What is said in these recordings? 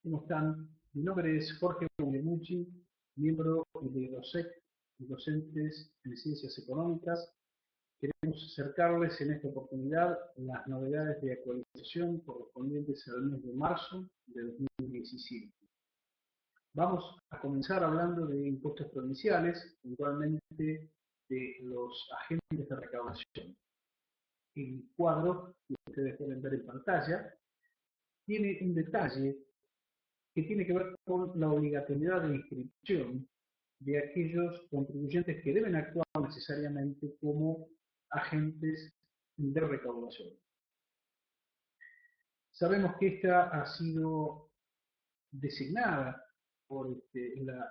¿Cómo están? Mi nombre es Jorge Buglimucci, miembro de IDOSEC, Docentes en Ciencias Económicas. Queremos acercarles en esta oportunidad las novedades de actualización correspondientes al mes de marzo de 2017. Vamos a comenzar hablando de impuestos provinciales, puntualmente de los agentes de recaudación. El cuadro que ustedes pueden ver en pantalla tiene un detalle que tiene que ver con la obligatoriedad de inscripción de aquellos contribuyentes que deben actuar necesariamente como agentes de recaudación. Sabemos que esta ha sido designada por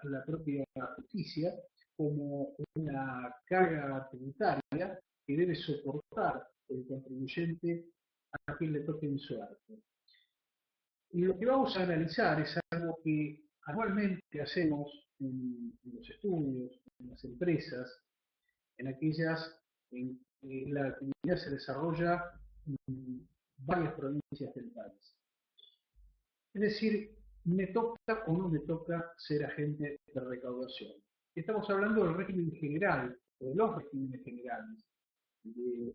la propia justicia como una carga tributaria que debe soportar el contribuyente a quien le toque en su arte. Y lo que vamos a analizar es algo que anualmente hacemos en los estudios, en las empresas, en aquellas en que la actividad se desarrolla en varias provincias del país. Es decir, me toca o no me toca ser agente de recaudación. Estamos hablando del régimen general, o de los regímenes generales de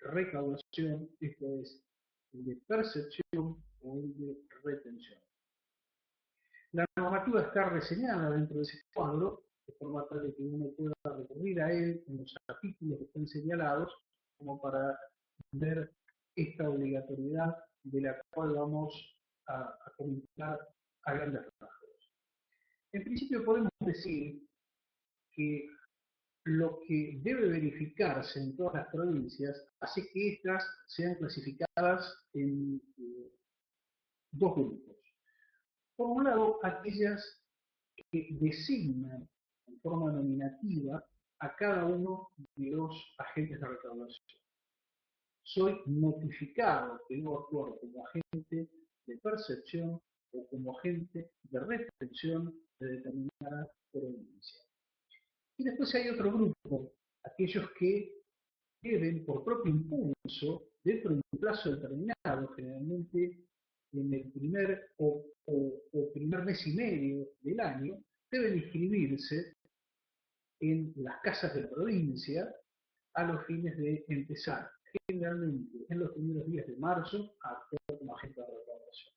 recaudación, esto es, el de percepción o el de retención. La normativa está reseñada dentro de ese cuadro, de forma tal de que uno pueda recurrir a él en los artículos que están señalados, como para ver esta obligatoriedad de la cual vamos a comentar a grandes rasgos. En principio podemos decir que lo que debe verificarse en todas las provincias hace que éstas sean clasificadas en dos grupos. Por un lado, aquellas que designan en forma nominativa a cada uno de los agentes de recaudación. Soy notificado que debo actuar como agente de percepción o como agente de retención de determinada provincia. Y después hay otro grupo, aquellos que deben, por propio impulso, dentro de un plazo determinado, generalmente en el primer o primer mes y medio del año, deben inscribirse en las casas de provincia a los fines de empezar, generalmente en los primeros días de marzo, a actuar como agente de recaudación.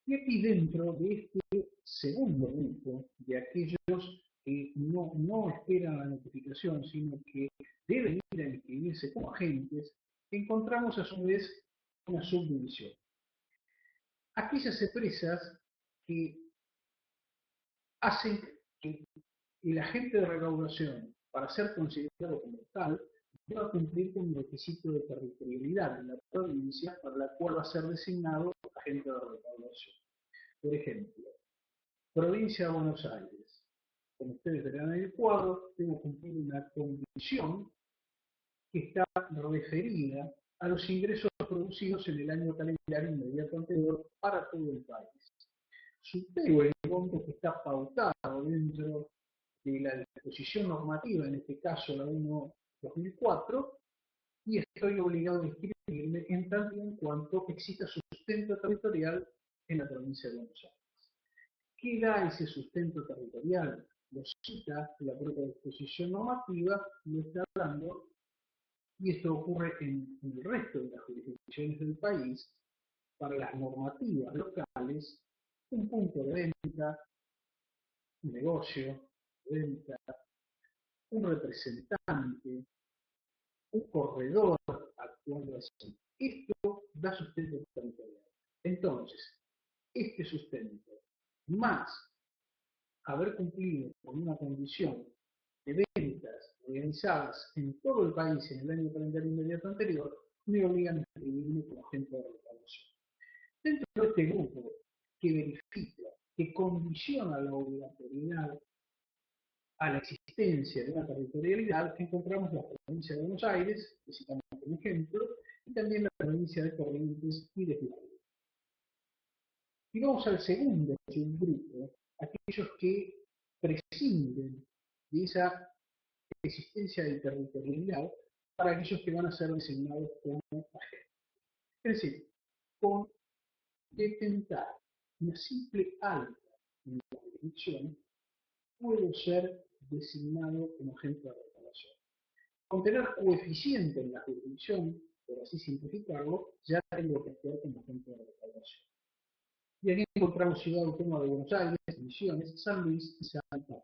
Y aquí dentro de este segundo grupo, de aquellos que no esperan la notificación, sino que deben ir a inscribirse como agentes, encontramos a su vez una subdivisión. Aquellas empresas que hacen que el agente de recaudación, para ser considerado como tal, deba cumplir con un requisito de territorialidad en la provincia para la cual va a ser designado agente de recaudación. Por ejemplo, provincia de Buenos Aires. Como ustedes verán en el cuadro, tengo que cumplir una condición que está referida a los ingresos producidos en el año calendario inmediato anterior para todo el país. Supero el monto que está pautado dentro de la disposición normativa, en este caso la 1/2004, y estoy obligado a inscribirme en tanto y en cuanto exista sustento territorial en la provincia de Buenos Aires. ¿Qué da ese sustento territorial? Lo cita la propia disposición normativa, lo está dando, y esto ocurre en el resto de las jurisdicciones del país, para las normativas locales, un punto de venta, un negocio de venta, un representante, un corredor actuando así. Esto da sustento territorial. Entonces, este sustento, más haber cumplido con una condición de ventas organizadas en todo el país en el año calendario inmediato anterior, me obligan a inscribirme como agente de recaudación. Dentro de este grupo que verifica, que condiciona la obligatoriedad a la existencia de una territorialidad, encontramos la provincia de Buenos Aires, que citamos como ejemplo, y también la provincia de Corrientes y de Jujuy. Y vamos al segundo subgrupo, aquellos que prescinden de esa existencia de territorialidad para aquellos que van a ser designados como agentes. Es decir, con detentar una simple alta en la jurisdicción puede ser designado como agente de recaudación. Con tener coeficiente en la jurisdicción, por así simplificarlo, ya tengo que actuar como agente de recaudación. Y aquí encontramos Ciudad Autónoma de Buenos Aires, Misiones, San Luis y Santa Fe.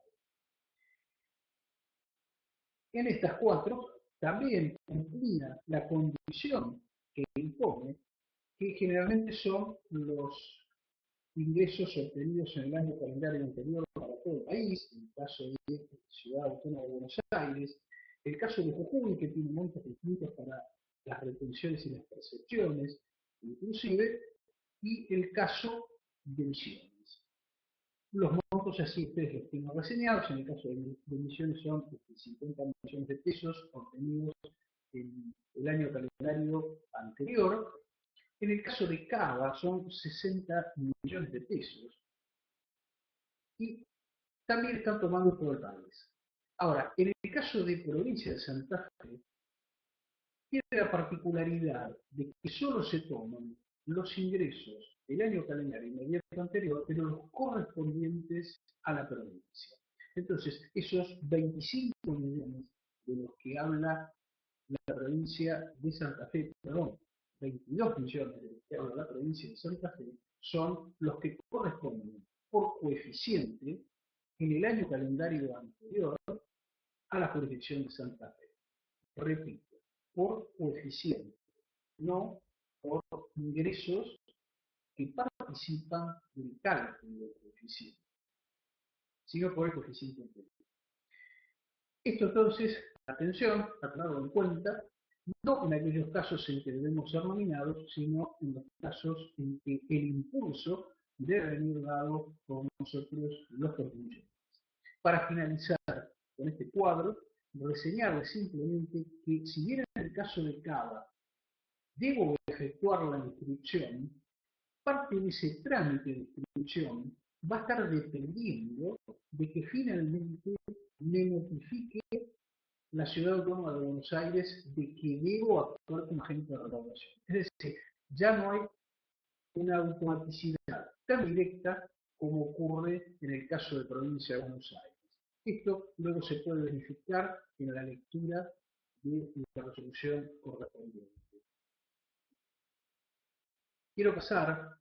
En estas cuatro también cumplía la condición que impone, que generalmente son los ingresos obtenidos en el año calendario anterior para todo el país, en el caso de Ciudad Autónoma de Buenos Aires, el caso de Jujuy, que tiene montos distintos para las retenciones y las percepciones, inclusive, y el caso de Misiones. Los montos así ustedes los tengo reseñados, en el caso de Misiones son 50 millones de pesos obtenidos en el año calendario anterior. En el caso de Cava son 60 millones de pesos y también están tomando todo el país. Ahora, en el caso de Provincia de Santa Fe, tiene la particularidad de que solo se toman los ingresos del año calendario inmediato anterior, pero los correspondientes a la provincia. Entonces, esos 25 millones de los que habla la provincia de Santa Fe, perdón, 22 millones de los que habla la provincia de Santa Fe, son los que corresponden por coeficiente en el año calendario anterior a la jurisdicción de Santa Fe. Repito, por coeficiente, no por ingresos que participan del cálculo del coeficiente, sino por el coeficiente anterior. Esto entonces, atención, a tenerlo en cuenta, no en aquellos casos en que debemos ser nominados, sino en los casos en que el impulso debe venir dado por nosotros los contribuyentes. Para finalizar con este cuadro, reseñarles simplemente que si bien en el caso de Cava debo efectuar la inscripción, parte de ese trámite de inscripción va a estar dependiendo de que finalmente me notifique la Ciudad Autónoma de Buenos Aires de que debo actuar como agente de recaudación. Es decir, ya no hay una automaticidad tan directa como ocurre en el caso de Provincia de Buenos Aires. Esto luego se puede verificar en la lectura de la resolución correspondiente. Quiero pasar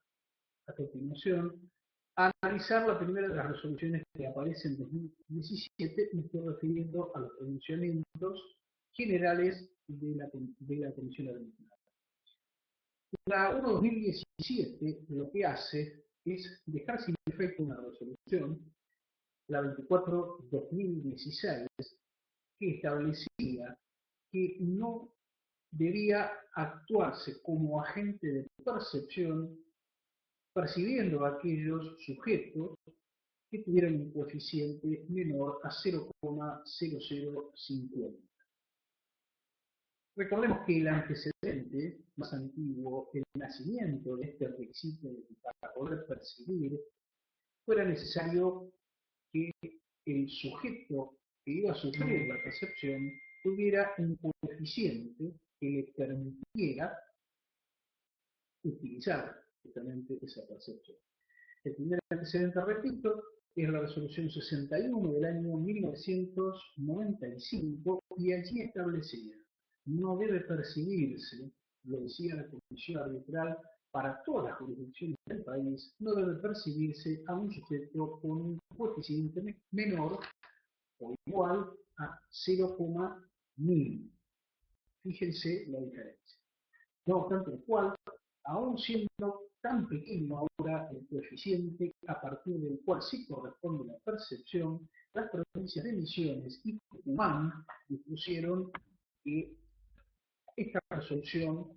a continuación a analizar la primera de las resoluciones que aparece en 2017, me estoy refiriendo a los pronunciamientos generales de la Comisión Arbitral. La 1-2017 lo que hace es dejar sin efecto una resolución, la 24-2016, que establecía que no debía actuarse como agente de percepción percibiendo a aquellos sujetos que tuvieran un coeficiente menor a 0,0050. Recordemos que el antecedente más antiguo, el nacimiento de este requisito de que para poder percibir fuera necesario que el sujeto que iba a sufrir la percepción tuviera un coeficiente que le permitiera utilizar justamente esa percepción. El primer antecedente, repito, es la resolución 61 del año 1995 y allí establecía, no debe percibirse, lo decía la Comisión Arbitral, para todas las jurisdicciones del país, no debe percibirse a un sujeto con un coeficiente menor o igual a 0,1000. Fíjense la diferencia. No obstante el cual, aún siendo tan pequeño ahora el coeficiente a partir del cual sí corresponde la percepción, las provincias de Misiones y Tucumán dispusieron que esta resolución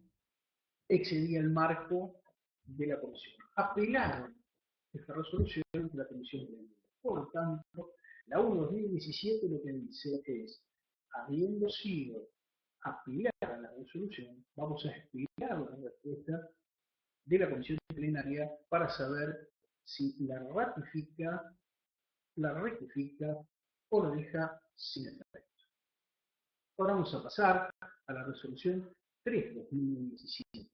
excedía el marco de la Comisión. Apelaron esta resolución de la Comisión de Ley. Por lo tanto, la 1-2017 lo que dice es, habiendo sido apelada la resolución, vamos a esperar la respuesta de la Comisión Plenaria para saber si la ratifica, la rectifica o la deja sin efecto. Ahora vamos a pasar a la resolución 3-2017.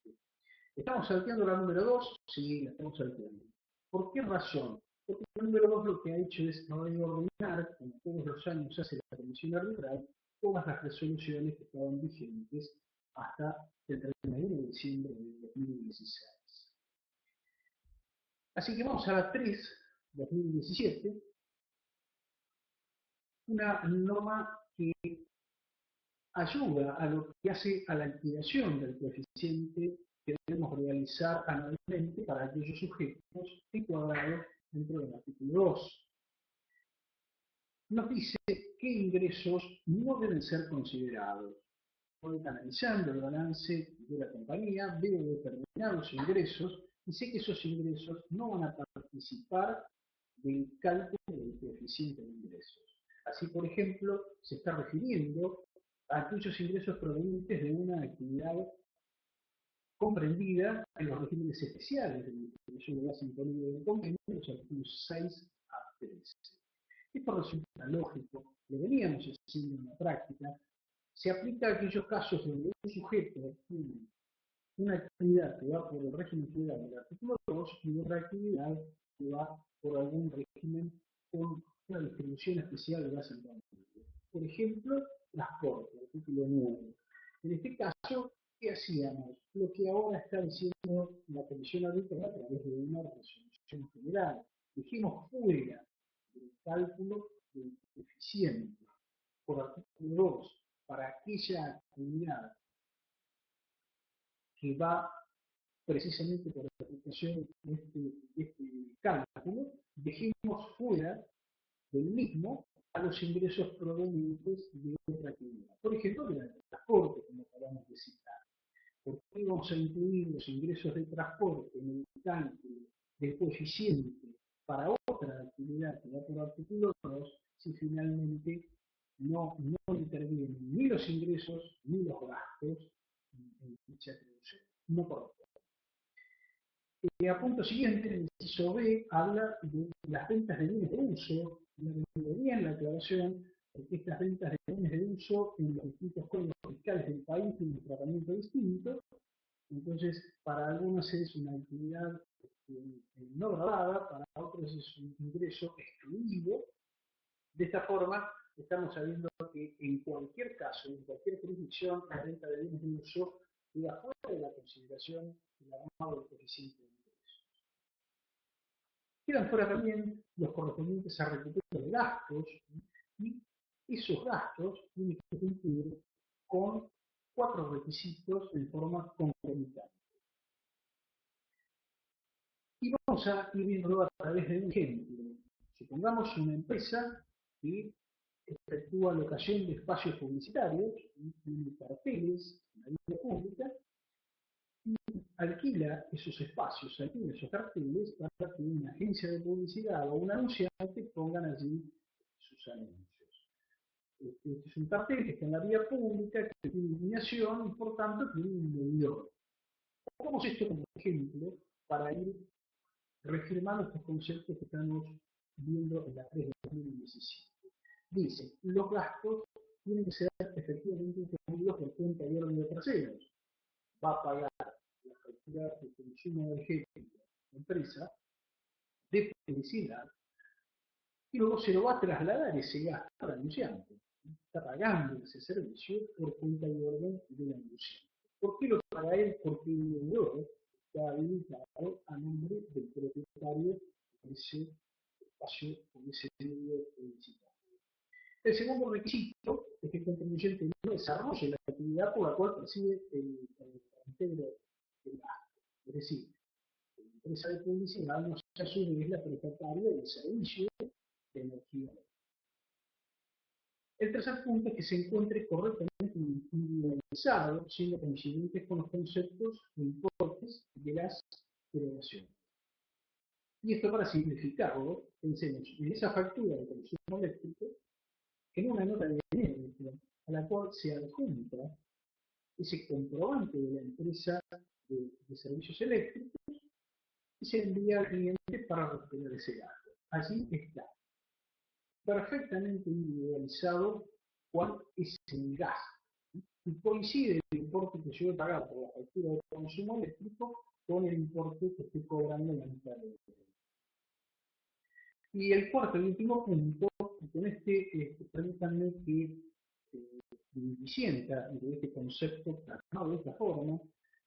¿Estamos salteando la número 2? Sí, la estamos salteando. ¿Por qué razón? Porque el número 2 lo que ha hecho es reordenar, como todos los años hace la Comisión Arbitral, todas las resoluciones que estaban vigentes hasta el 31 de diciembre de 2016. Así que vamos a la 3, 2017, una norma que ayuda a lo que hace a la liquidación del coeficiente que debemos realizar anualmente para aquellos sujetos encuadrados dentro del artículo 2. Nos dice qué ingresos no deben ser considerados. Voy analizando el balance de la compañía, veo determinados ingresos y sé que esos ingresos no van a participar del cálculo del coeficiente de ingresos. Así, por ejemplo, se está refiriendo a aquellos ingresos provenientes de una actividad comprendida en los regímenes especiales del ingreso de base imponible del convenio, los artículos 6 a 13. Esto resulta lógico, lo veníamos haciendo en la práctica, se aplica a aquellos casos donde un sujeto tiene una actividad que va por el régimen federal del artículo 2 y otra actividad que va por algún régimen con una distribución especial de base imponible. Por ejemplo, transporte, artículo 9. En este caso, ¿qué hacíamos? Lo que ahora está diciendo la Comisión Arbitral a través de una resolución general. Dijimos fuera del cálculo del coeficiente por artículo 2 para aquella actividad que va precisamente por la aplicación de este cálculo, dejemos fuera del mismo a los ingresos provenientes de otra actividad. Por ejemplo, del transporte, como acabamos de citar. ¿Por qué vamos a incluir los ingresos de transporte en el cálculo del coeficiente para otra actividad que va por artículo 2 si finalmente no intervienen ni los ingresos ni los gastos en dicha atribución? No corresponde. A punto siguiente, el inciso B habla de las ventas de bienes de uso. Me bien la aclaración de que estas ventas de bienes de uso en los distintos códigos fiscales del país tienen un tratamiento distinto. Entonces, para algunos es una actividad no grabada, para otros es un ingreso excluido. De esta forma, estamos sabiendo que en cualquier caso, en cualquier jurisdicción, la venta de bienes de uso queda fuera de la consideración del armado del coeficiente de ingresos. Quedan fuera también los correspondientes a recupero de gastos, y esos gastos tienen que cumplir con 4 requisitos en forma concomitante. Y vamos a ir viendo a través de un ejemplo. Supongamos una empresa que efectúa locación de espacios publicitarios, tiene carteles en la vía pública, y alquila esos espacios, alquila esos carteles para que una agencia de publicidad o un anunciante pongan allí sus anuncios. Este es un cartel que está en la vía pública, que tiene iluminación y por tanto tiene un medidor. Pongamos esto como ejemplo para ir reafirmando estos conceptos que estamos viendo en la 3 de 2017. Dice, los gastos tienen que ser efectivamente incluidos por cuenta y orden de terceros. Va a pagar la factura de consumo energético de la empresa de publicidad y luego se lo va a trasladar ese gasto al anunciante. Está pagando ese servicio por cuenta y orden del anunciante. ¿Por qué lo paga él? Porque el vendedor está habilitado a nombre del propietario de ese espacio o de ese medio publicitario. El segundo requisito es que el contribuyente no desarrolle la actividad por la cual percibe el reintegro del gasto. Es decir, la empresa de publicidad no se asume es la prestataria del servicio de energía. El tercer punto es que se encuentre correctamente individualizado, siendo coincidentes con los conceptos e importes de las erogaciones. Y esto para simplificarlo, pensemos en esa factura de consumo eléctrico en una nota de débito a la cual se adjunta ese comprobante de la empresa de servicios eléctricos y se envía al cliente para recuperar ese gasto. Allí está, perfectamente individualizado cuál es el gasto. Y coincide el importe que yo voy a pagar por la factura de consumo eléctrico con el importe que estoy cobrando en la nota de débito. Y el cuarto y último punto, con permítanme que disienta de este concepto plasmado de esta forma,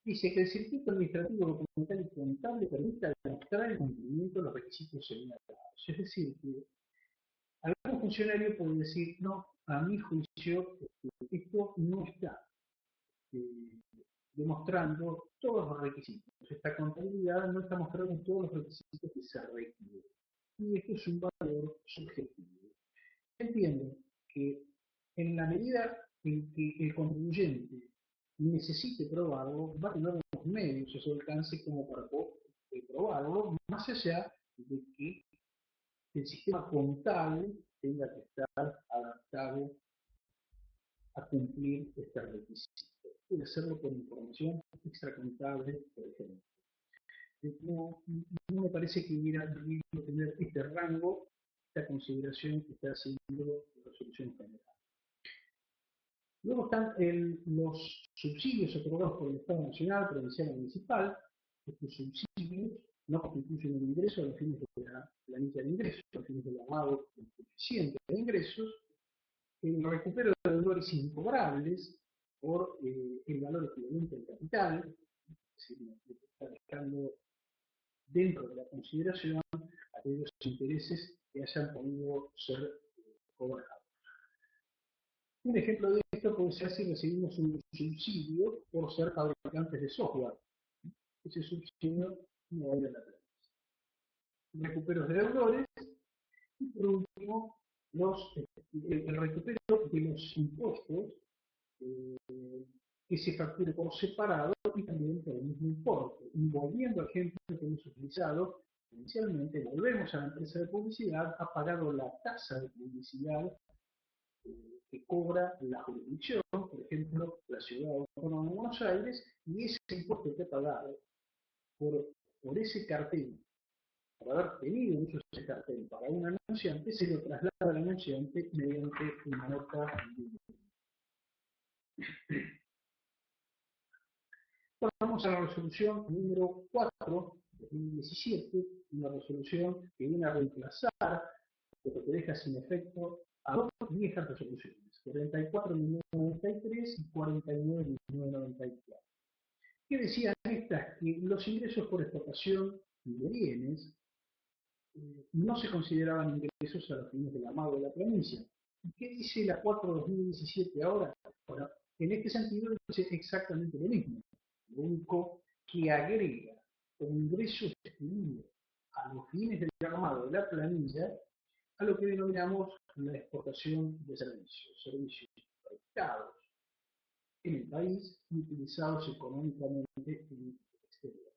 dice que el circuito administrativo documental y contable permite demostrar el cumplimiento de los requisitos señalados. Es decir, que algún funcionario puede decir, no, a mi juicio, esto no está demostrando todos los requisitos. Esta contabilidad no está mostrando todos los requisitos que se requieren. Y esto es un valor subjetivo. Entiendo que en la medida en que el contribuyente necesite probarlo, va a tener los medios a su alcance como para poder probarlo, más allá de que el sistema contable tenga que estar adaptado a cumplir este requisito. Puede hacerlo por información extracontable, por ejemplo. No me parece que hubiera debido tener este rango, esta consideración que está haciendo la resolución general. Luego están los subsidios otorgados por el Estado Nacional, Provincial o Municipal. Estos subsidios no constituyen un ingreso a los fines de la planilla de ingresos, a los fines del lavado del coeficiente de ingresos. El recupero de deudores incobrables por el valor equivalente al capital, es decir, está dejando dentro de la consideración aquellos intereses que hayan podido ser cobrados. Un ejemplo de esto puede ser si recibimos un subsidio por ser fabricantes de software. Ese subsidio no va a ir a la planilla. Recuperos de deudores y por último el recupero de los impuestos que se facture por separado y también por el mismo importe. Y volviendo al ejemplo que hemos utilizado, inicialmente volvemos a la empresa de publicidad, ha pagado la tasa de publicidad que cobra la jurisdicción, por ejemplo, la Ciudad Autónoma de Buenos Aires, y ese impuesto que ha pagado por ese cartel, por haber tenido uso ese cartel para un anunciante, se lo traslada al anunciante mediante una nota de... Vamos a la resolución número 4 de 2017, una resolución que viene a reemplazar, pero que deja sin efecto a dos viejas resoluciones, 44.993 y 49.994. ¿Qué decían estas? Que los ingresos por exportación de bienes no se consideraban ingresos a los fines del amado de la provincia. ¿Y qué dice la 4 de 2017 ahora? Bueno, en este sentido dice exactamente lo mismo. Lo único que agrega como ingreso excluido a los fines del armado de la planilla a lo que denominamos la exportación de servicios prestados en el país y utilizados económicamente en el exterior.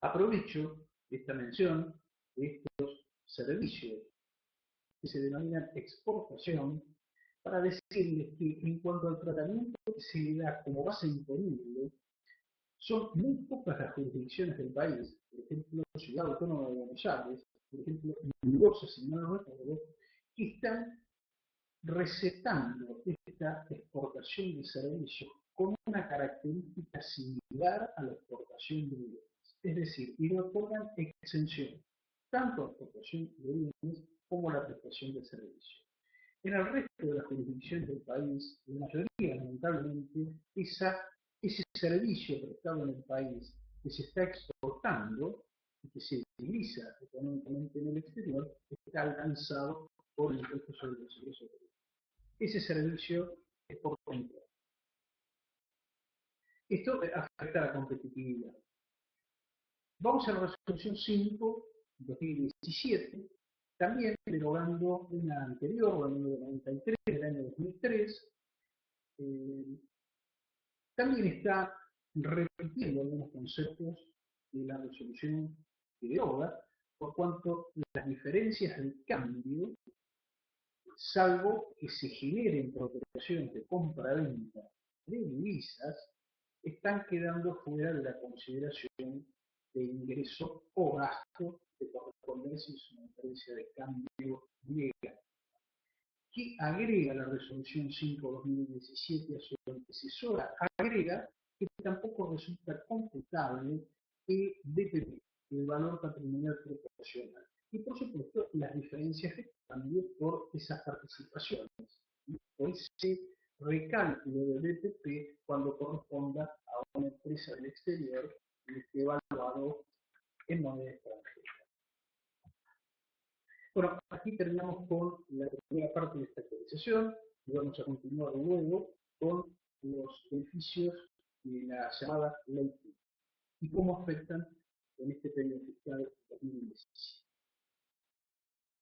Aprovecho esta mención de estos servicios que se denominan exportación para decirles que en cuanto al tratamiento que se le da como base imponible, son muy pocas las jurisdicciones del país, por ejemplo, Ciudad Autónoma de Buenos Aires, por ejemplo, Mendoza, si no lo recuerdo, que están recetando esta exportación de servicios con una característica similar a la exportación de bienes. Es decir, y le otorgan exención tanto a la exportación de bienes como a la prestación de servicios. En el resto de las jurisdicciones del país, la mayoría, lamentablemente, ese servicio prestado en el país que se está exportando y que se utiliza económicamente en el exterior, está alcanzado por el impuesto sobre los ingresos. Ese servicio es por control. Esto afecta a la competitividad. Vamos a la resolución 5 de 2017, también derogando una anterior, la número 93 del año 2003. También está repitiendo algunos conceptos de la resolución que deroga, por cuanto las diferencias de cambio, salvo que se generen por operaciones de compra-venta de divisas, están quedando fuera de la consideración de ingreso o gasto de correspondencia en su diferencia de cambio legal. ¿Qué agrega la resolución 5/2017 a su antecesora? Agrega que tampoco resulta computable el DPP, el valor patrimonial proporcional. y por supuesto las diferencias de cambio por esas participaciones. Hoy se recálculo del BTP cuando corresponda a una empresa del exterior que esté evaluado en moneda extranjera. Bueno, aquí terminamos con la primera parte de esta actualización y vamos a continuar luego con los beneficios de la llamada ley PIB y cómo afectan en este periodo fiscal 2017.